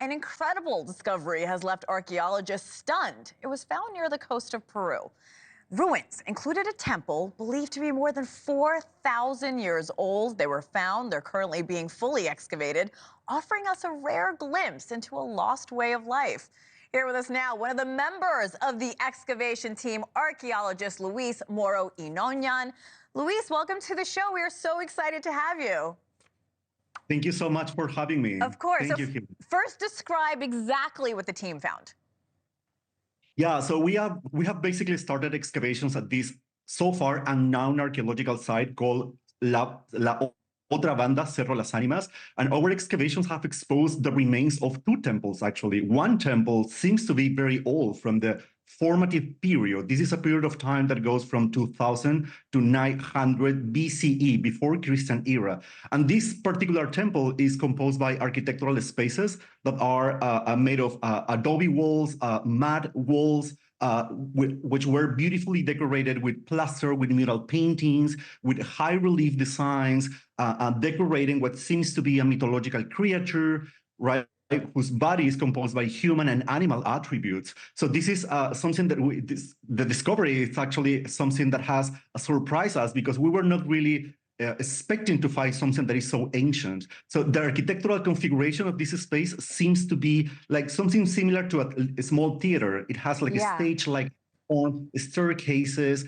An incredible discovery has left archaeologists stunned. It was found near the coast of Peru. Ruins included a temple believed to be more than 4,000 years old. They were found. They're currently being fully excavated, offering us a rare glimpse into a lost way of life. Here with us now, one of the members of the excavation team, archaeologist Armando Muro Ynoñán. Luis, welcome to the show. We are so excited to have you. Thank you so much for having me. Of course. Thank you. First, describe exactly what the team found. Yeah, so we have basically started excavations at this so far unknown archaeological site called La Otra Banda, Cerro Las Ánimas, and our excavations have exposed the remains of two temples, actually. One temple seems to be very old, from the formative period. This is a period of time that goes from 2000 to 900 BCE, before Christian era. And this particular temple is composed by architectural spaces that are made of adobe walls, mud walls, which were beautifully decorated with plaster, with mural paintings, with high relief designs, decorating what seems to be a mythological creature, right? Whose body is composed by human and animal attributes. So this is something that the discovery is actually something that has surprised us, because we were not really expecting to find something that is so ancient. So the architectural configuration of this space seems to be like something similar to a small theater. It has like a stage, like on staircases,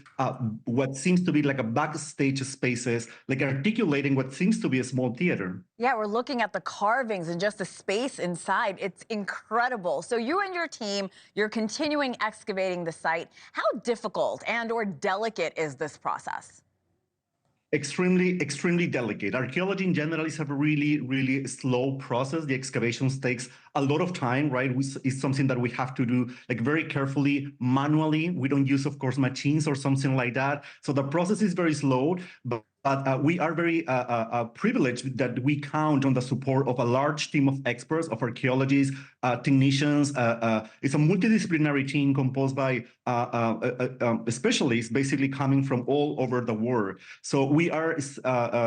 what seems to be like a backstage spaces, like articulating what seems to be a small theater. Yeah, we're looking at the carvings and just the space inside. It's incredible. So you and your team, you're continuing excavating the site. How difficult and or delicate is this process? Extremely delicate. Archaeology in general is a really slow process. The excavations takes a lot of time, right? It's something that we have to do like very carefully, manually. We don't use, of course, machines or something like that. So the process is very slow, but we are very privileged that we count on the support of a large team of experts, of archaeologists, technicians. It's a multidisciplinary team composed by specialists basically coming from all over the world. So we are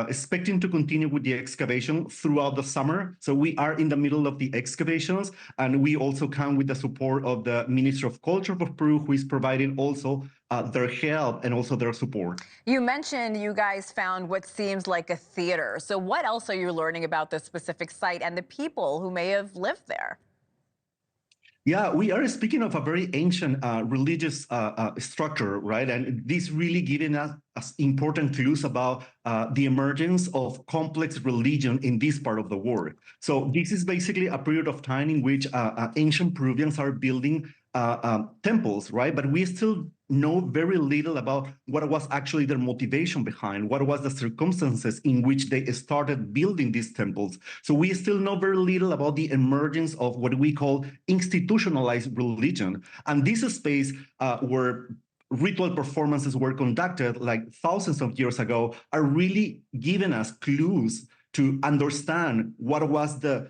expecting to continue with the excavation throughout the summer. So we are in the middle of the excavations, and we also count with the support of the Ministry of Culture of Peru, who is providing also their help and also their support. You mentioned you guys found what seems like a theater. So what else are you learning about this specific site and the people who may have lived there? Yeah, we are speaking of a very ancient religious structure, right? And this really giving us important clues about the emergence of complex religion in this part of the world. So this is basically a period of time in which ancient Peruvians are building temples, right? But we still know very little about what was actually their motivation behind, what was the circumstances in which they started building these temples. So we still know very little about the emergence of what we call institutionalized religion. And this space where ritual performances were conducted like thousands of years ago are really giving us clues to understand what was the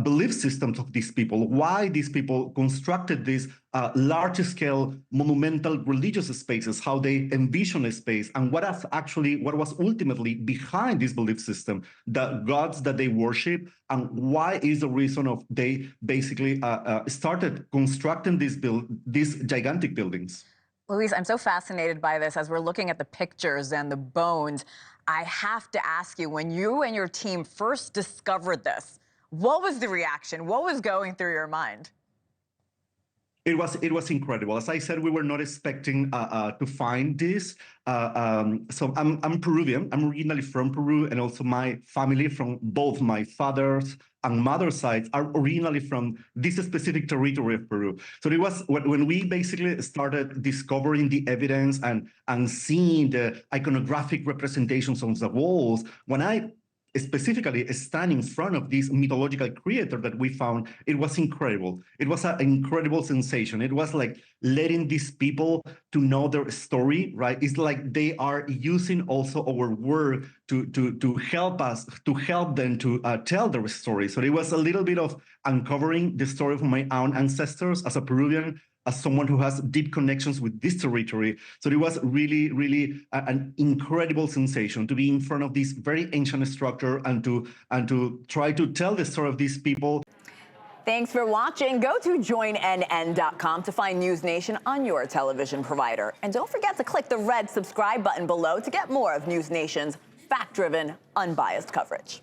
belief systems of these people, why these people constructed these large-scale monumental religious spaces, how they envision a space, and what was ultimately behind this belief system, the gods that they worship, and why is the reason of they basically started constructing these gigantic buildings. Luis, I'm so fascinated by this as we're looking at the pictures and the bones. I have to ask you, when you and your team first discovered this, what was the reaction? What was going through your mind? It was incredible. As I said, we were not expecting to find this. So I'm Peruvian. I'm originally from Peru, and also my family, from both my father's and mother's sides, are originally from this specific territory of Peru. So it was when we basically started discovering the evidence and seeing the iconographic representations on the walls. When I specifically stand in front of this mythological creator that we found, it was incredible. It was an incredible sensation. It was like letting these people to know their story, right? It's like they are using also our work to help us, to help them to tell their story. So it was a little bit of uncovering the story of my own ancestors as a Peruvian, as someone who has deep connections with this territory. So it was really an incredible sensation to be in front of this very ancient structure and to try to tell the story of these people. Thanks for watching. Go to joinnn.com to find NewsNation on your television provider. And don't forget to click the red subscribe button below to get more of NewsNation's fact-driven, unbiased coverage.